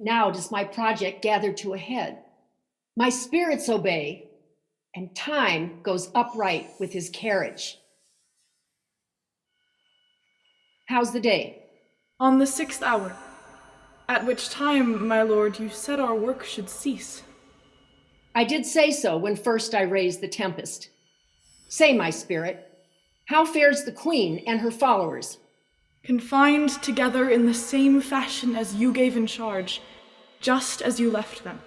Now does my project gather to a head. My spirits obey, and time goes upright with his carriage. How's the day? On the 6th hour, at which time, my lord, you said our work should cease. I did say so when first I raised the Tempest. Say, my spirit, how fares the queen and her followers? Confined together in the same fashion as you gave in charge, just as you left them.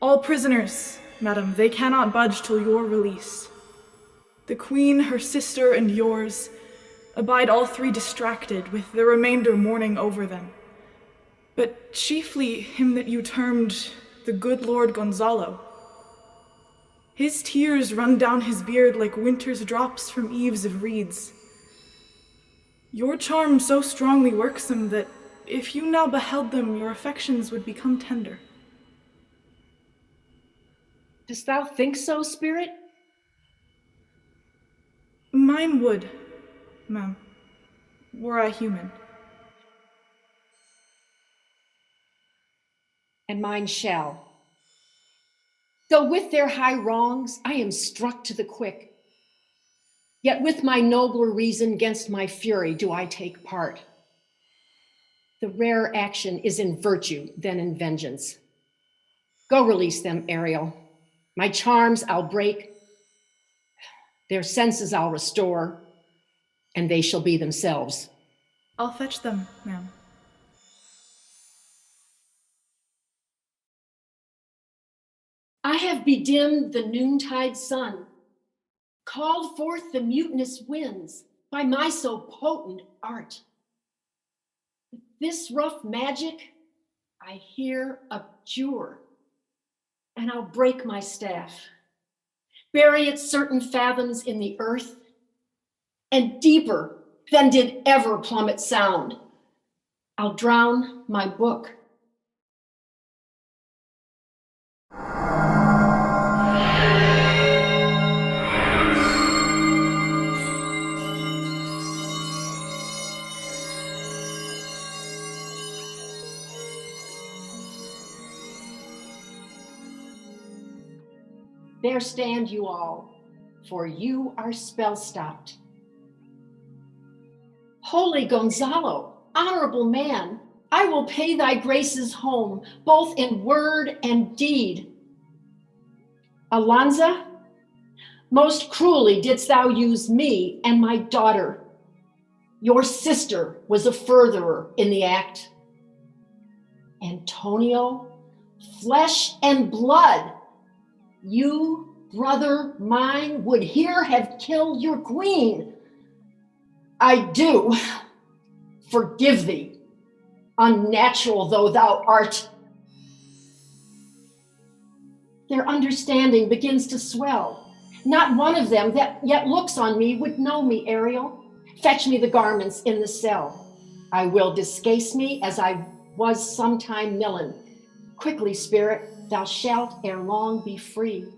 All prisoners, madam, they cannot budge till your release. The queen, her sister, and yours abide all three distracted, with the remainder mourning over them. But chiefly him that you termed the good Lord Gonzalo. His tears run down his beard like winter's drops from eaves of reeds. Your charm so strongly works them that if you now beheld them, your affections would become tender. Dost thou think so, spirit? Mine would, ma'am, were I human. And mine shall. Though with their high wrongs I am struck to the quick, yet with my nobler reason 'gainst my fury do I take part. The rarer action is in virtue than in vengeance. Go release them, Ariel. My charms I'll break, their senses I'll restore, and they shall be themselves. I'll fetch them, ma'am. I have bedimmed the noontide sun, called forth the mutinous winds by my so potent art. With this rough magic I here abjure, and I'll break my staff, bury it certain fathoms in the earth, and deeper than did ever plummet sound, I'll drown my book. There stand you all, for you are spell-stopped. Holy Gonzalo, honorable man, I will pay thy graces home, both in word and deed. Alonza, most cruelly didst thou use me and my daughter. Your sister was a furtherer in the act. Antonio, flesh and blood, you, brother mine, would here have killed your queen. I do forgive thee, unnatural though thou art. Their understanding begins to swell. Not one of them that yet looks on me would know me, Ariel. Fetch me the garments in the cell. I will discase me as I was sometime millen. Quickly, spirit, thou shalt ere long be free.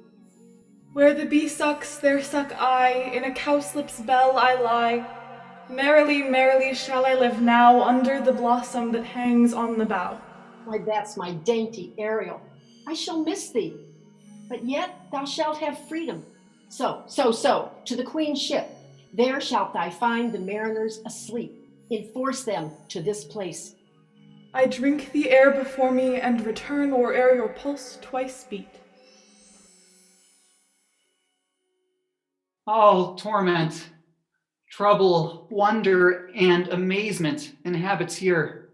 Where the bee sucks, there suck I, in a cowslip's bell I lie. Merrily, merrily shall I live now under the blossom that hangs on the bough. Why, that's my dainty Ariel. I shall miss thee, but yet thou shalt have freedom. So, to the queen's ship. There shalt thou find the mariners asleep. Enforce them to this place. I drink the air before me and return or ere your pulse twice beat. All torment, trouble, wonder, and amazement inhabits here.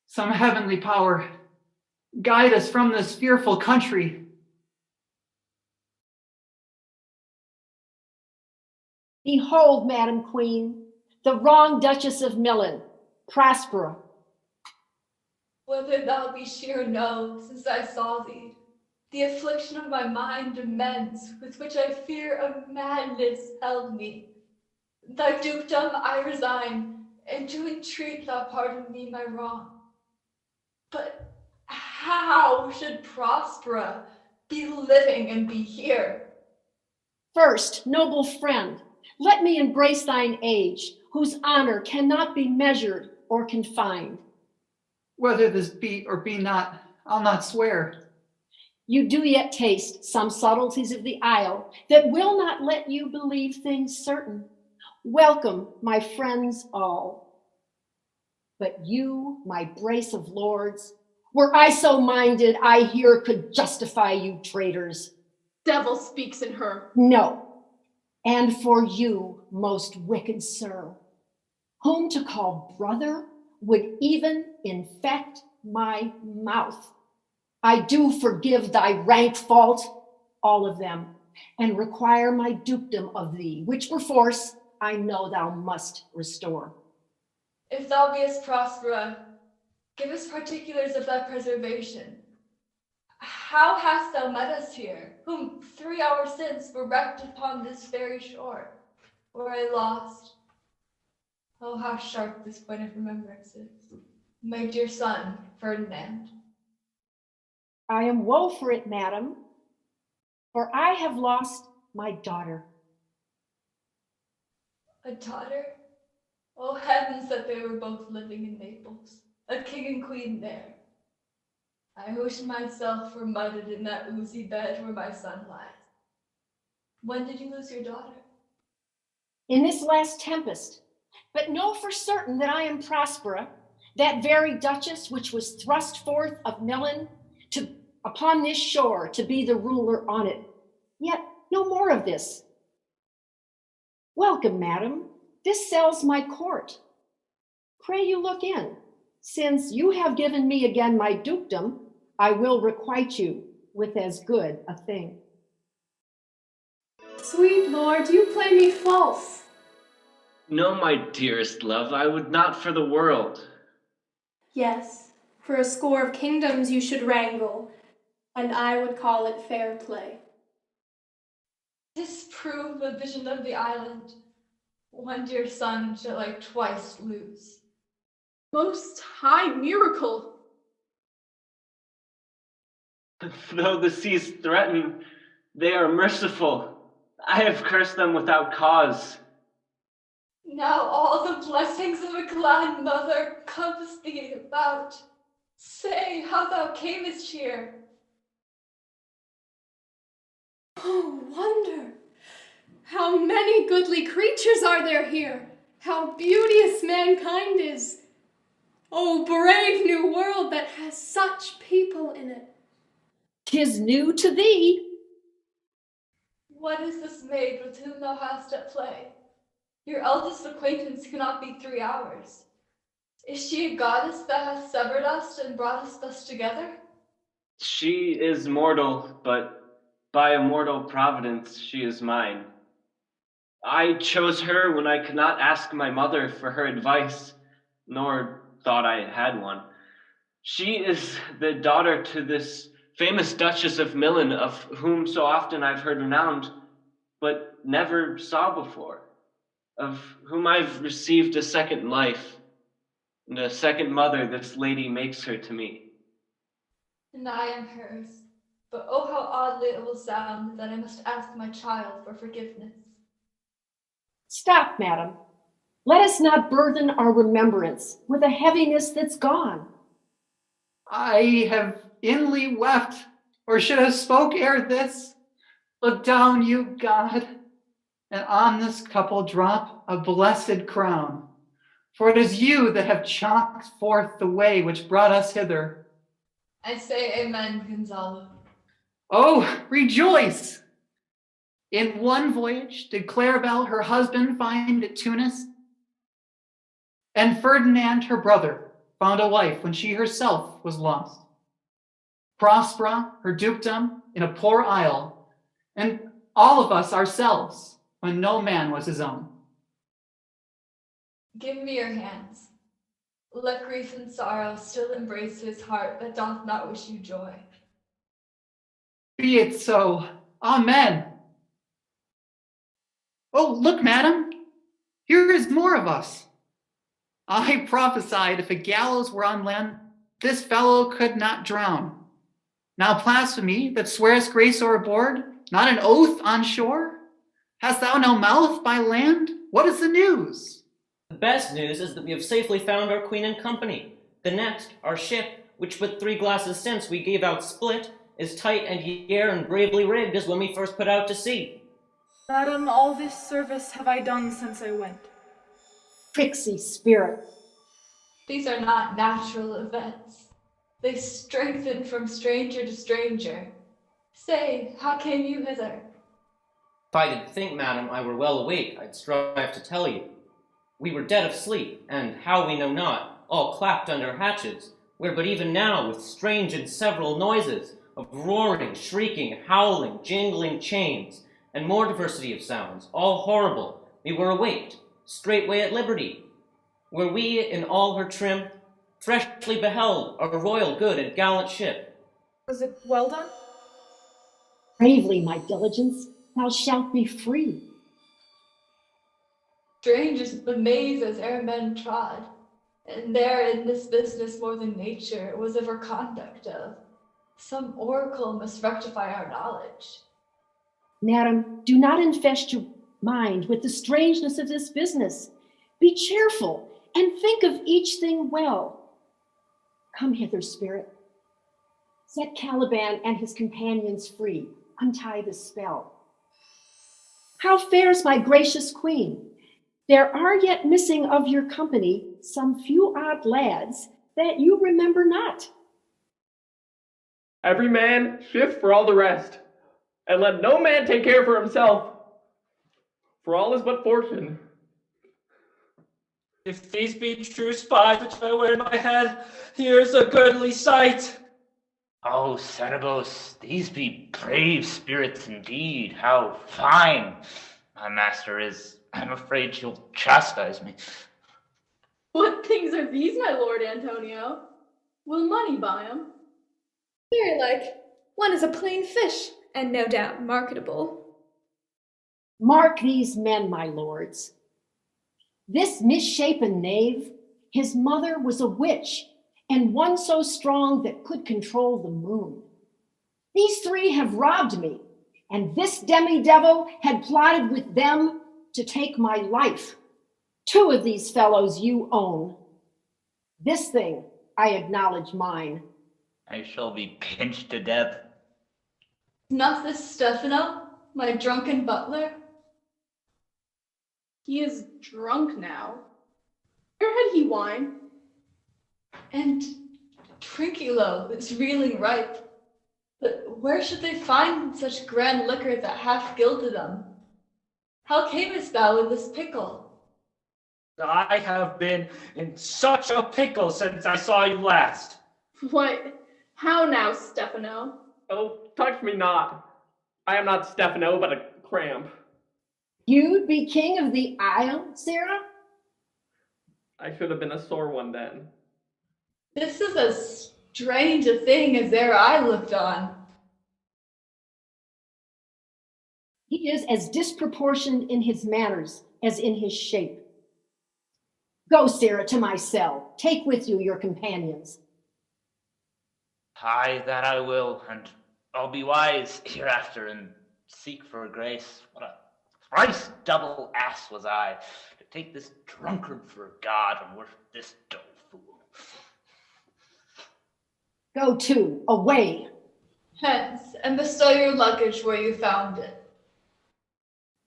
Some heavenly power, guide us from this fearful country. Behold, Madam Queen, the wrong Duchess of Milan, Prospera. Whether thou be sure know, since I saw thee, the affliction of my mind immense, with which I fear a madness held me. Thy dukedom I resign, and to entreat thou pardon me my wrong. But how should Prospera be living and be here? First, noble friend, let me embrace thine age, whose honor cannot be measured or confined. Whether this be or be not, I'll not swear. You do yet taste some subtleties of the isle that will not let you believe things certain. Welcome, my friends all. But you, my brace of lords, were I so minded, I here could justify you traitors. Devil speaks in her. No, and for you, most wicked sir, whom to call brother would even infect my mouth. I do forgive thy rank fault, all of them, and require my dukedom of thee, which perforce I know thou must restore. If thou beest Prospera, give us particulars of thy preservation. How hast thou met us here, whom 3 hours since were wrecked upon this very shore, where I lost? Oh, how sharp this point of remembrance is. My dear son, Ferdinand. I am woe for it, madam, for I have lost my daughter. A daughter? Oh, heavens that they were both living in Naples, a king and queen there. I wish myself were mudded in that oozy bed where my son lies. When did you lose your daughter? In this last tempest, but know for certain that I am Prospera, that very duchess which was thrust forth of Milan upon this shore to be the ruler on it. Yet no more of this. Welcome, madam. This cell's my court. Pray you look in. Since you have given me again my dukedom, I will requite you with as good a thing. Sweet lord, you play me false. No, my dearest love, I would not for the world. Yes, for a score of kingdoms you should wrangle, and I would call it fair play. Disprove the vision of the island. One dear son shall I twice lose. Most high miracle. Though the seas threaten, they are merciful. I have cursed them without cause. Now all the blessings of a glad mother compass thee about. Say how thou camest here. Oh, wonder! How many goodly creatures are there here! How beauteous mankind is! Oh, brave new world that has such people in it! 'Tis new to thee. What is this maid with whom thou hast at play? Your eldest acquaintance cannot be 3 hours. Is she a goddess that hath severed us and brought us thus together? She is mortal, but by a mortal providence she is mine. I chose her when I could not ask my mother for her advice, nor thought I had one. She is the daughter to this famous Duchess of Milan, of whom so often I've heard renowned, but never saw before, of whom I've received a second life, and a second mother this lady makes her to me. And I am hers. But oh, how oddly it will sound that I must ask my child for forgiveness. Stop, madam. Let us not burthen our remembrance with a heaviness that's gone. I have inly wept, or should have spoke ere this. Look down, you God, and on this couple drop a blessed crown. For it is you that have chalked forth the way which brought us hither. I say amen, Gonzalo. Oh, rejoice! In one voyage did Claribel her husband find at Tunis, and Ferdinand her brother found a wife when she herself was lost. Prospera her dukedom in a poor isle, and all of us ourselves when no man was his own. Give me your hands. Let grief and sorrow still embrace his heart that doth not wish you joy. Be it so. Amen. Oh, look, madam. Here is more of us. I prophesied if a gallows were on land, this fellow could not drown. Now blasphemy that swearest grace o'erboard, not an oath on shore? Hast thou no mouth by land? What is the news? The best news is that we have safely found our queen and company. The next, our ship, which but 3 glasses since we gave out split, is tight and yare and bravely rigged as when we first put out to sea. Madam, all this service have I done since I went. Tricksy spirit. These are not natural events. They strengthen from stranger to stranger. Say, how came you hither? If I did think, madam, I were well awake, I'd strive to tell you. We were dead of sleep, and how we know not, all clapped under hatches, where but even now, with strange and several noises, of roaring, shrieking, howling, jingling chains, and more diversity of sounds, all horrible, we were awaked, straightway at liberty, where we, in all her trim, freshly beheld our royal good and gallant ship. Was it well done? Bravely, my diligence, thou shalt be free. Strange is the maze as ere men trod, and there in this business more than nature was ever conduct of. Some oracle must rectify our knowledge. Madam, do not infest your mind with the strangeness of this business. Be cheerful and think of each thing well. Come hither, spirit. Set Caliban and his companions free. Untie the spell. How fares my gracious queen? There are yet missing of your company some few odd lads that you remember not. Every man shift for all the rest, and let no man take care for himself, for all is but fortune. If these be true spies which I wear in my head, here's a goodly sight. Oh, Cenobos, these be brave spirits indeed. How fine my master is. I'm afraid she'll chastise me. What things are these, my lord Antonio? Will money buy 'em? Very like. One is a plain fish, and no doubt marketable. Mark these men, my lords. This misshapen knave, his mother was a witch, and one so strong that could control the moon. These 3 have robbed me, and this demi-devil had plotted with them to take my life. 2 of these fellows you own. This thing I acknowledge mine. I shall be pinched to death. Not this Stefano, my drunken butler? He is drunk now. Where had he wine? And Trinculo is reeling ripe. But where should they find such grand liquor that half gilded them? How camest thou in this pickle? I have been in such a pickle since I saw you last. What? How now, Stefano? Oh, touch me not. I am not Stefano, but a cramp. You'd be king of the isle, Sarah? I should have been a sore one then. This is as strange a thing as e'er I looked on. He is as disproportioned in his manners as in his shape. Go, Sarah, to my cell. Take with you your companions. Aye, that I will, and I'll be wise hereafter and seek for grace. What a thrice double ass was I, to take this drunkard for a god and worship this dull fool. Go to, away. Hence, and bestow your luggage where you found it.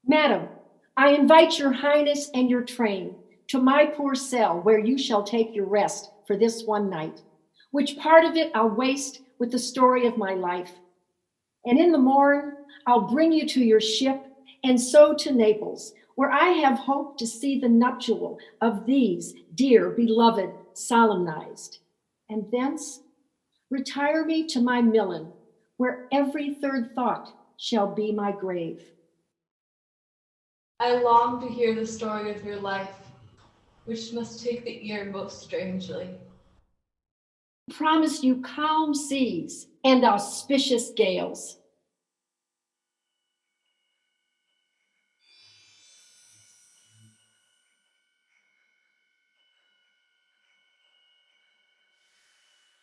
Madam, I invite your highness and your train to my poor cell, where you shall take your rest for this one night, which part of it I'll waste with the story of my life. And in the morn, I'll bring you to your ship, and so to Naples, where I have hoped to see the nuptial of these dear beloved solemnized. And thence retire me to my Milan, where every third thought shall be my grave. I long to hear the story of your life, which must take the ear most strangely. I promise you calm seas and auspicious gales.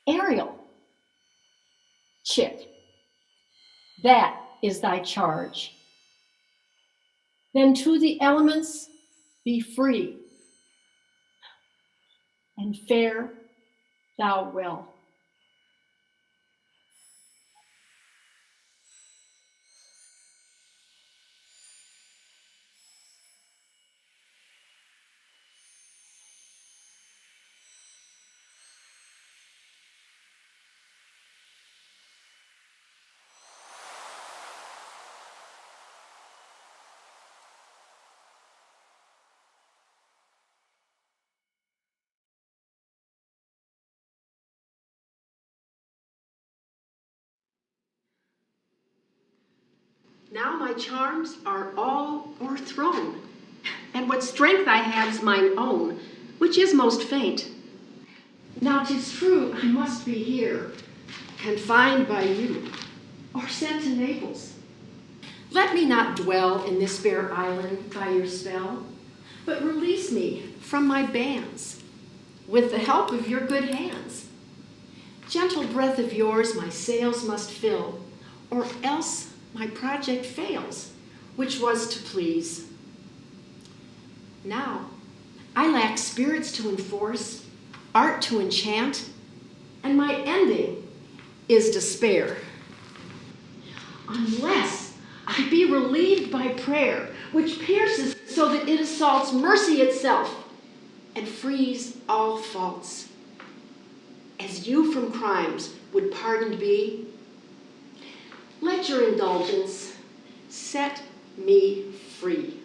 Ariel, Chit, that is thy charge. Then to the elements be free, and fair thou will. Now my charms are all o'erthrown, and what strength I have's mine own, which is most faint. Now 'tis true I must be here, confined by you, or sent to Naples. Let me not dwell in this bare island by your spell, but release me from my bands, with the help of your good hands. Gentle breath of yours my sails must fill, or else my project fails, which was to please. Now, I lack spirits to enforce, art to enchant, and my ending is despair. Unless I be relieved by prayer, which pierces so that it assaults mercy itself and frees all faults. As you from crimes would pardoned be, let your indulgence set me free.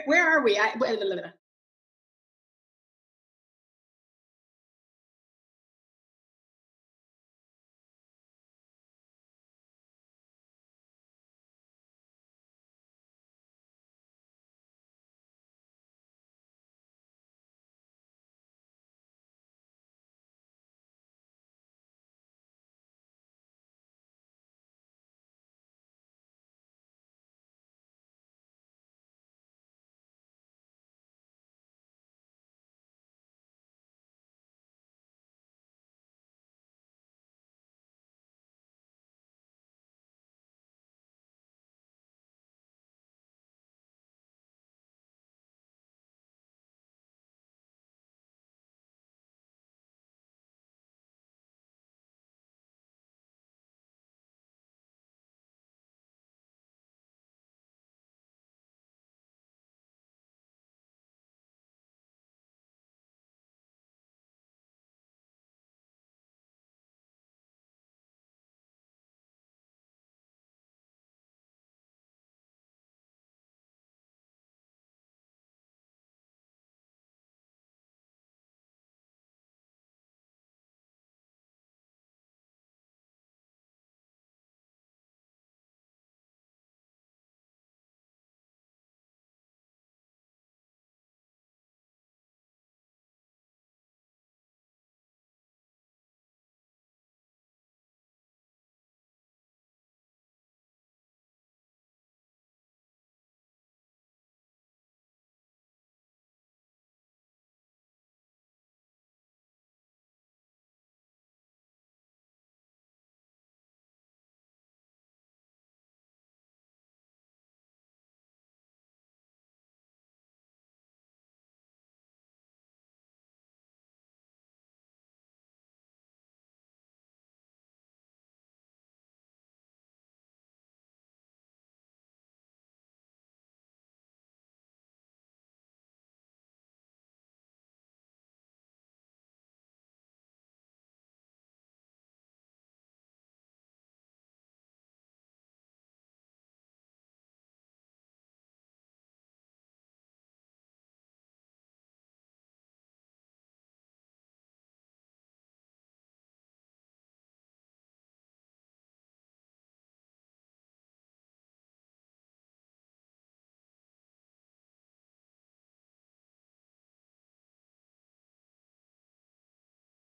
Where are we? Blah, blah, blah.